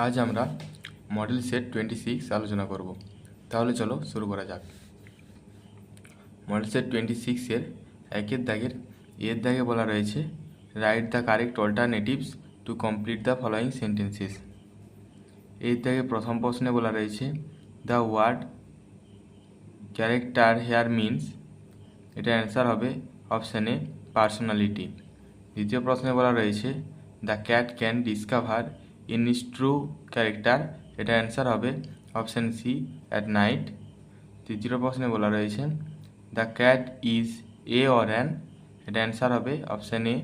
আজ আমরা model set 26 আলোচনা করব। তাহলে চলো শুরু করা যাক। মডেল সেট 26 এর একের দাগে বলা রয়েছে write the correct alternatives to complete the following sentences. এর দাগে প্রথম প্রশ্নে বলা রয়েছে the word character here means, এটা অ্যান্সার হবে অপশান এ পার্সোনালিটি। দ্বিতীয় প্রশ্নে বলা রয়েছে the cat can discover in is true character, এটা অ্যান্সার হবে অপশান সি অ্যাট নাইট। তৃতীয় প্রশ্নে বলা রয়েছে the cat is a or an, এটা অ্যান্সার হবে অপশান এ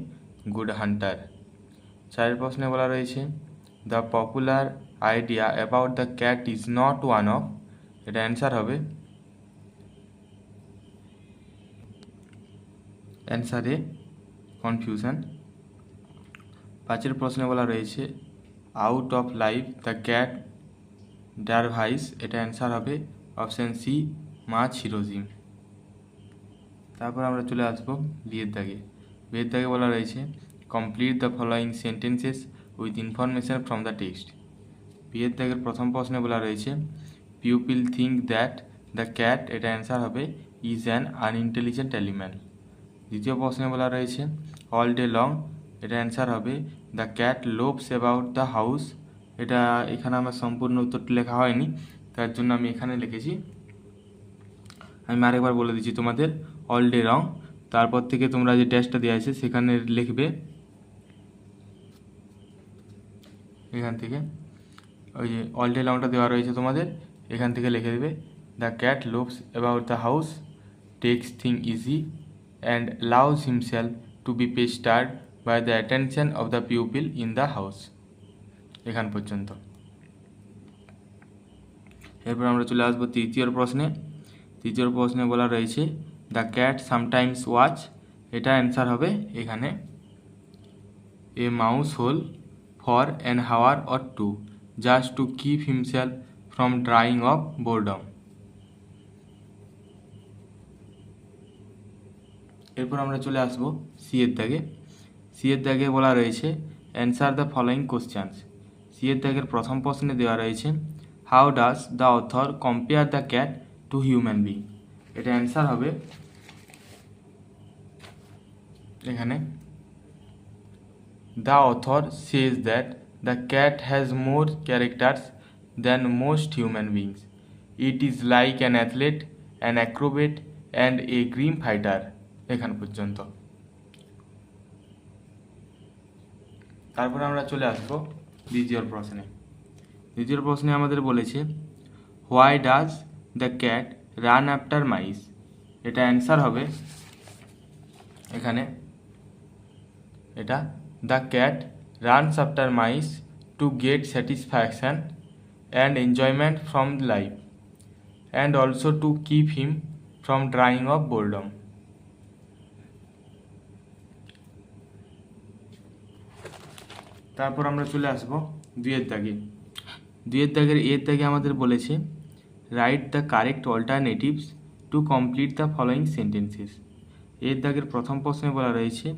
গুড হান্টার। চারের প্রশ্নে বলা রয়েছে the popular idea about the cat is not one of, এটা অ্যান্সার হবে অ্যান্সার এ কনফিউশন। পাঁচের প্রশ্নে বলা রয়েছে out of life the cat derives, এটা অ্যান্সার হবে অপশান সি মাছ হিরোজিম। তারপর আমরা চলে আসবো বিয়ের দাগে বলা রয়েছে complete the following sentences with information from the text. বিয়ের দাগের প্রথম প্রশ্নে বলা রয়েছে pupil think that the cat, এটা অ্যান্সার হবে ইজ অ্যান আনইন্টেলিজেন্ট অ্যানিম্যাল। দ্বিতীয় প্রশ্নে বলা রয়েছে অল ডে লং, এটা অ্যান্সার হবে the cat loves about the house, এটা এখানে আমার সম্পূর্ণ উত্তরটি লেখা হয়নি, তার জন্য আমি এখানে লিখেছি। আমি আরেকবার বলে দিচ্ছি তোমাদের অল ডে লং, তারপর থেকে তোমরা যে টেস্টটা দেওয়া আছে সেখানে লিখবে, এখান থেকে ওই যে অল ডে লংটা দেওয়া রয়েছে তোমাদের, এখান থেকে লিখে দেবে the cat loves about the house, takes thing easy and allows himself to be pestered by the attention of the pupil in the house। এখান পর্যন্ত। এরপর আমরা চলে আসবো তৃতীয় প্রশ্নে বলা রয়েছে দ্য ক্যাট সামটাইমস ওয়াচ, এটা অ্যান্সার হবে এখানে a mouse hole for an hour or two just to keep himself from drawing of boredom. এরপর আমরা চলে আসবো সি এর দাগে বলা রয়েছে answer the following questions. C এর দাগের প্রথম প্রশ্নে দেওয়া রয়েছে how does the author compare the cat to human being, এটা অ্যান্সার হবে এখানে the author says that the cat has more characters than most human beings, it is like an athlete, an Acrobat and a Grimm fighter. এখান পর্যন্ত। তারপর আমরা চলে আসবো দ্বিতীয় প্রশ্নে আমাদের বলেছে why does the cat run after mice, এটা অ্যান্সার হবে এখানে এটা the cat runs after mice to get satisfaction and enjoyment from life and also to keep him from drawing of boredom. তারপর আমরা চলে আসবো দুইয়ের দাগে আমাদের বলেছে write the correct alternatives to complete the following sentences. এর দাগের প্রথম প্রশ্নে বলা রয়েছে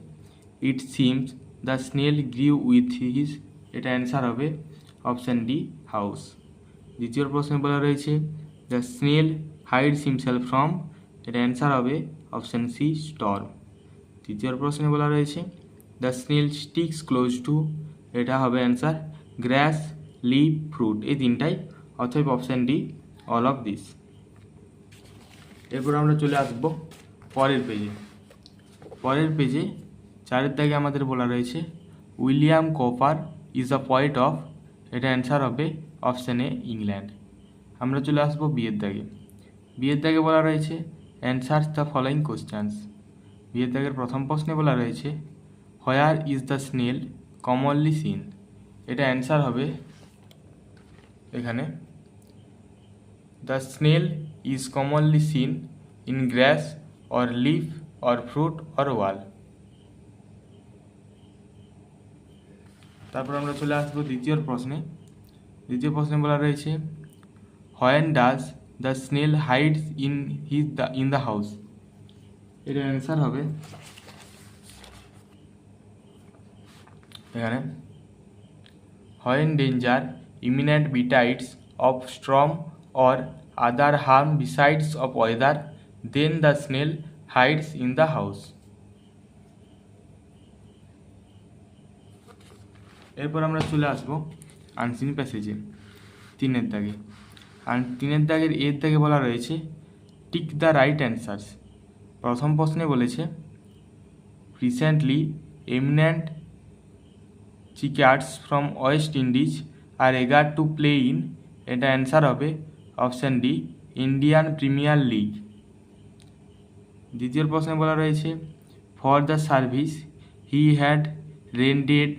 it seems the snail grew with his, এটা অ্যান্সার হবে অপশান ডি হাউস। দ্বিতীয় প্রশ্নে বলা রয়েছে the snail hides himself from, এটা অ্যান্সার হবে অপশান সি স্টর্ম। তৃতীয় প্রশ্নে বলা রয়েছে the snail sticks close two, এটা হবে অ্যান্সার গ্রাস, লিভ, ফ্রুট, এই তিনটাই, অথবা option D all of this. এরপর আমরা চলে আসবো পরের পেজে 4 দাগে আমাদের বলা রয়েছে William copper is a poet of, এটা অ্যান্সার হবে অপশান এ ইংল্যান্ড। আমরা চলে আসবো বিয়ের দাগে বলা রয়েছে অ্যান্সার্স দ্য ফলোয়িং কোশ্চেন্স। বিয়ের দাগের প্রথম প্রশ্নে বলা রয়েছে where is the snail commonly seen, এটা অ্যান্সার হবে এখানে the snail is commonly seen in grass or leaf or fruit or wall. তারপর আমরা চলে আসবো দ্বিতীয় প্রশ্নে বলা রয়েছে when does the snail hides in the house, এর অ্যান্সার হবে এখানে when danger imminent betides of storm or other harm besides of weather, then the snail hides in the house. এরপর আমরা চলে আসবো আনসিন প্যাসেজে 3 দাগে। আর 3 দাগের এর দাগে বলা রয়েছে টিক দ্য রাইট অ্যান্সার্স। প্রথম প্রশ্নে বলেছে recently eminent cricketers from West Indies are eager to play in, এটা অ্যান্সার হবে option D Indian Premier League. দ্বিতীয় প্রশ্নে বলা রয়েছে for the service he had rendered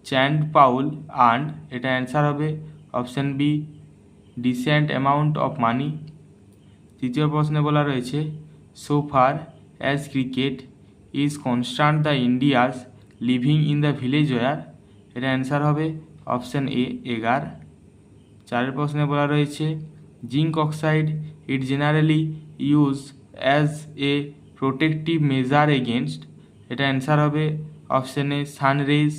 Chanderpaul earned, এটা অ্যান্সার হবে option B decent amount of money. তৃতীয় প্রশ্নে বলা রয়েছে so far as cricket is constant the Indians living in the village were, এটা অ্যান্সার হবে অপশান এ 11। চারের প্রশ্নে বলা রয়েছে zinc oxide it generally use as a protective measure against, এটা অ্যান্সার হবে অপশান এ সানরেজ।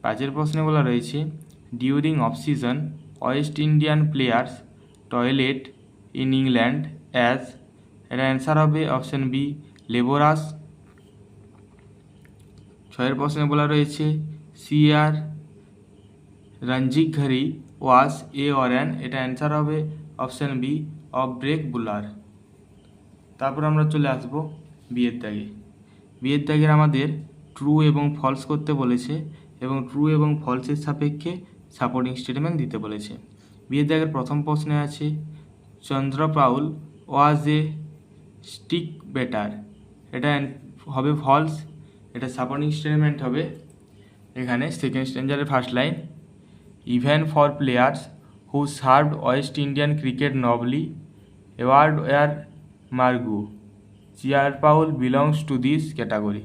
পাঁচের প্রশ্নে বলা রয়েছে during off season West Indian players toilet in England as, এটা অ্যান্সার হবে অপশান বি লেবোরাস। ছয়ের প্রশ্নে বলা রয়েছে সিআর রঞ্জিক ঘড়ি ওয়াস এ অর অ্যান, এটা অ্যান্সার হবে অপশান বি অফ ব্রেক বুলার। তারপর আমরা চলে আসব বিয়ের দাগে। বিয়ের দাগের আমাদের ট্রু এবং ফলস করতে বলেছে এবং ট্রু এবং ফলসের সাপেক্ষে সাপোর্টিং স্টেটমেন্ট দিতে বলেছে। বিয়ের দাগের প্রথম প্রশ্নে আছে চন্দ্রপাউল ওয়াজ এ স্টিক বেটার, এটা হবে ফলস, এটা সাপোর্টিং স্টেটমেন্ট হবে এখানে সেকেন্ড স্ট্যান্ডারের first line even for players who served West Indian cricket nobly award war মার্গু, চিয়ারপাউল বিলংস টু দিস ক্যাটাগরি।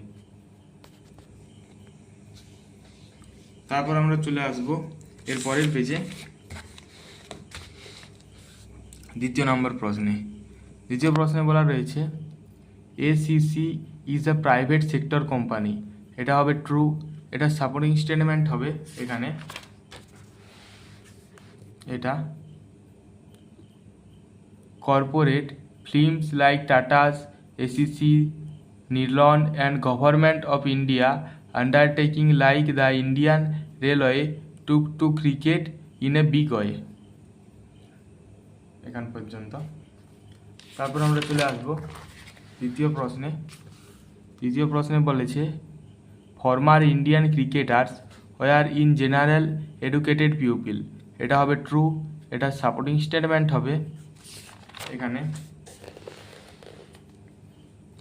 তারপর আমরা চলে আসব এর পরের পেজে দ্বিতীয় নম্বর প্রশ্নে। দ্বিতীয় প্রশ্নে বলা রয়েছে ACC is a private sector company, এটা হবে ট্রু, এটা সাপোর্টিং স্টেটমেন্ট হবে এখানে এটা corporate firms like Tatas ACC নির্লন and government of India undertaking like the Indian railway took to cricket in a big way. এখান পর্যন্ত। তারপর আমরা চলে আসবো তৃতীয় প্রশ্নে। তৃতীয় প্রশ্নে বলেছে former Indian cricketers were in general educated pupil, এটা হবে ট্রু, এটা সাপোর্টিং স্টেটমেন্ট হবে এখানে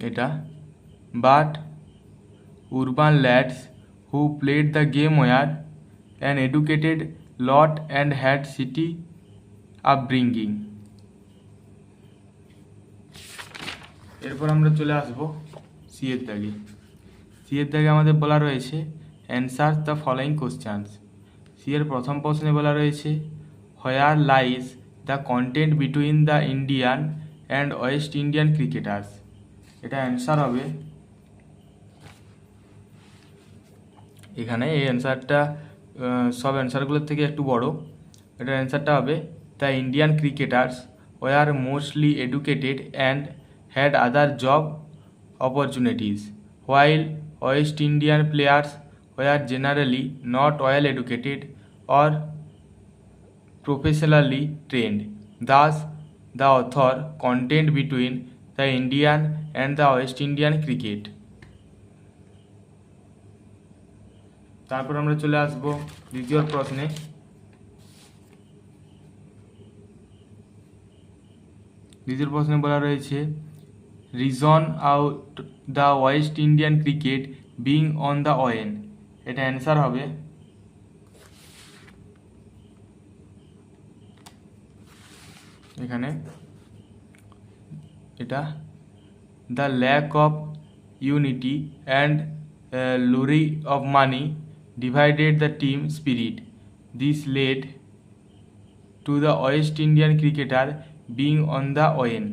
এটা but urban lads who played the game were an educated lot and had city upbringing। এরপর আমরা চলে আসব সি এর দাগে। সি এর দাগে আমাদের বলা রয়েছে answer the following questions. C এর প্রথম প্রশ্নে বলা রয়েছে where lies the content between the Indian and West Indian cricketers, এটা অ্যান্সার হবে এখানে এই অ্যান্সারটা সব অ্যান্সারগুলোর থেকে একটু বড়, এটার অ্যান্সারটা হবে the Indian cricketers were mostly educated and had other job opportunities while West Indian players were generally not well educated or professionally trained. Thus the author content between the Indian and the West Indian cricket. তারপর আমরা চলে আসব দ্বিতীয় প্রশ্নে। দ্বিতীয় প্রশ্নে বলা রয়েছে reason out the West Indian cricket being on the wane, এটা অ্যান্সার হবে এখানে এটা the lack of unity and lure of money divided the team spirit. This led to the West Indian cricketer being on the wane.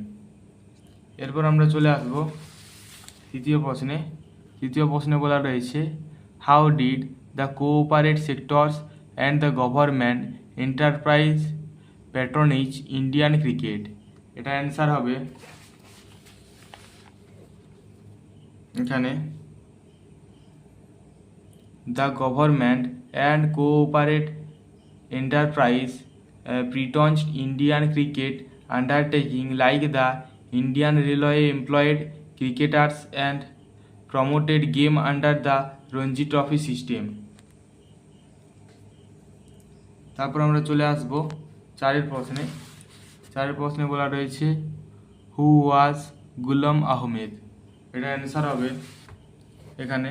এরপর আমরা চলে আসব তৃতীয় প্রশ্নে। তৃতীয় প্রশ্নে বলা রয়েছে how did the cooperate sectors and the government enterprise patronage Indian cricket. এটা অ্যান্সার হবে এখানে the government and cooperate enterprise patronage Indian cricket undertaking like the Indian Railway employed cricketers and promoted game under the Ranji Trophy system. তারপর আমরা চলে আসব চারের প্রশ্নে বলা রয়েছে হু ওয়াজ গুলাম আহমেদ। এটা অ্যান্সার হবে এখানে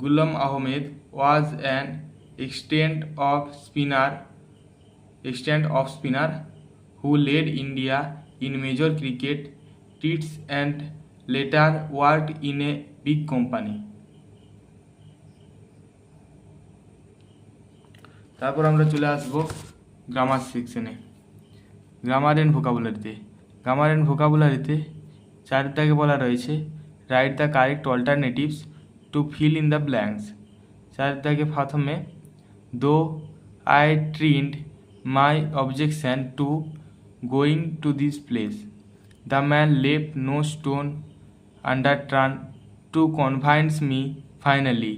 Ghulam Ahmed was an extent of spinner who led India in major cricket tests and later worked in a big company. তারপর আমরা চলে আসব গ্রামার সেকশনে। গ্রামার অ্যান্ড ভোকাবুলারিতে চার দাগে বলা রয়েছে write the correct alternatives to fill in the blanks. চার দাগে প্রথমে though I tried my objection to going to this place, the man left no stone unturned to convince me finally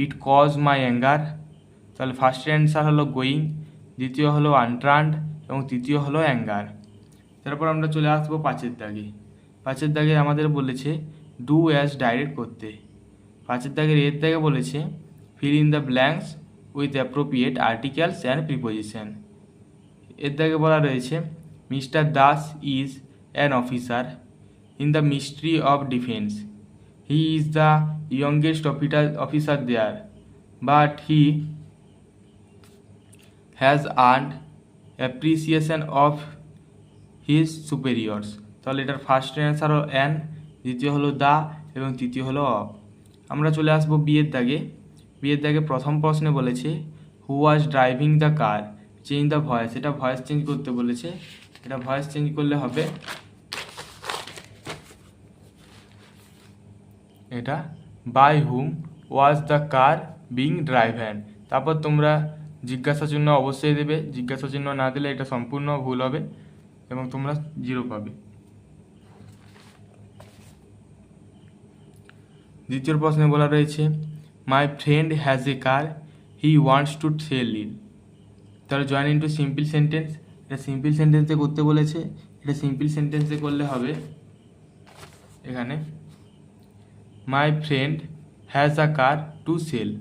it caused my anger. তাহলে ফার্স্টের answer হলো going, দ্বিতীয় হলো আনট্রান্ড এবং তৃতীয় হলো অ্যাঙ্গার। তারপর আমরা চলে আসবো পাঁচের দাগে আমাদের বলেছে ডু অ্যাজ ডাইরেক্ট করতে। পাঁচের দাগের এর দাগে বলেছে fill in the blanks with appropriate articles and preposition. এর দাগে বলা রয়েছে mister Das is an officer in the ministry of defence. He is the youngest officer there but he has earned appreciation of his superiors। তাহলে এটার first answer হলো an, দ্বিতীয় হলো দা এবং তৃতীয় হলো অফ। আমরা চলে আসবো বিয়ের দাগে প্রথম প্রশ্নে বলেছে who was driving the car, change the voice. এটা ভয়েস চেঞ্জ করতে বলেছে, এটা ভয়েস চেঞ্জ করলে হবে এটা by whom was the car being driven. তারপর তোমরা জিজ্ঞাসা চিহ্ন অবশ্যই দেবে, জিজ্ঞাসা চিহ্ন না দিলে এটা সম্পূর্ণ ভুল হবে এবং তোমরা 0 পাবে। দ্বিতীয় প্রশ্নে বলা রয়েছে my friend has a car he wants to sell it. তাহলে জয়েন ইন্টু সিম্পল সেন্টেন্স, এটা সিম্পল সেন্টেন্সে করতে বলেছে, এটা সিম্পল সেন্টেন্সে করলে হবে এখানে my friend has a car to sell.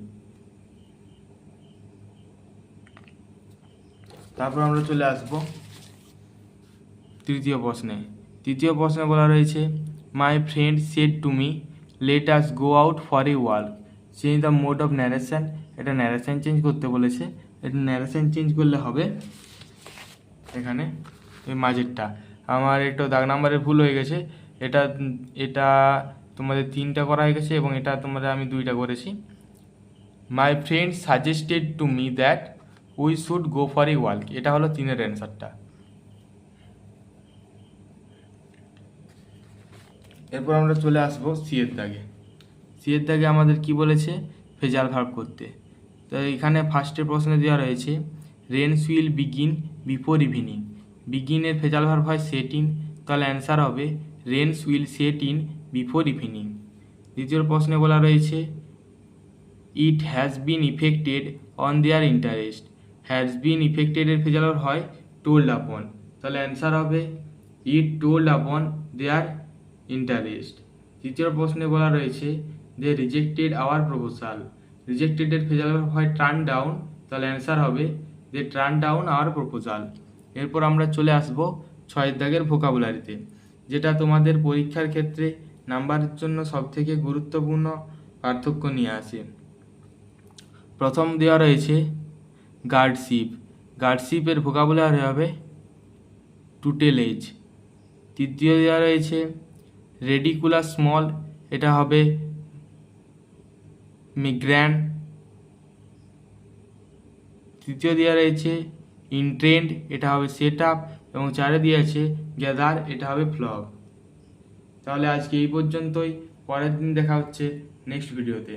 তারপর আমরা চলে আসব তৃতীয় প্রশ্নে বলা রয়েছে my friend said to me let us go out for a walk, change the mode of narration. এটা ন্যারেশন চেঞ্জ করতে বলেছে, এটা ন্যারেশন চেঞ্জ করলে হবে এখানে এই মাঝেরটা। আমার একটু দাগ নাম্বারে ভুল হয়ে গেছে, এটা তোমাদের 3টা করা হয়ে গেছে এবং এটা তোমাদের আমি 2টা করেছি। My friend suggested to me that we should go for a walk, এটা হলো 3-এর অ্যান্সারটা। এরপর আমরা চলে আসবো সিয়ের দাগে আমাদের কি বলেছে ফেজাল ভার্ব করতে। তো এখানে ফার্স্টের প্রশ্নে দেওয়া রয়েছে rains will begin before evening, বিগিনের ফেজাল ভার্ব হয় সেট ইন, তাহলে অ্যান্সার হবে rains will set in before evening. দ্বিতীয় প্রশ্নে বলা রয়েছে it has been affected on their interest, has been ইফেক্টেডের ফেজাল ভার্ব হয় টোল্ড আপন, তাহলে অ্যান্সার হবে ইট টোল্ড আপন দেয়ার ইন্টারেস্ট। তৃতীয় প্রশ্নে বলা রয়েছে দে রিজেক্টেড আওয়ার প্রপোজাল, রিজেক্টেডের ফেজাল ভার্ব হয় টার্ন ডাউন, তাহলে অ্যান্সার হবে they turn down our proposal. এরপর আমরা চলে আসব 6 দাগের ভোকাবুলারিতে, যেটা তোমাদের পরীক্ষার ক্ষেত্রে নাম্বারের জন্য সবথেকে গুরুত্বপূর্ণ পার্থক্য নিয়ে আসে। প্রথম দেওয়া রয়েছে গার্ডশিপের ভোকাবুলারি হবে টুটেলেজ। তৃতীয় দেওয়া রয়েছে রেডিকুলাস স্মল, এটা হবে মিগ্র্যান্ট। তৃতীয় দেওয়া রয়েছে ইনট্রেন্ড, এটা হবে সেট আপ, এবং 4-এ দিয়েছে গ্যাদার, এটা হবে ফ্লগ। তাহলে আজকে এই পর্যন্তই, পরের দিন দেখা হচ্ছে নেক্সট ভিডিওতে।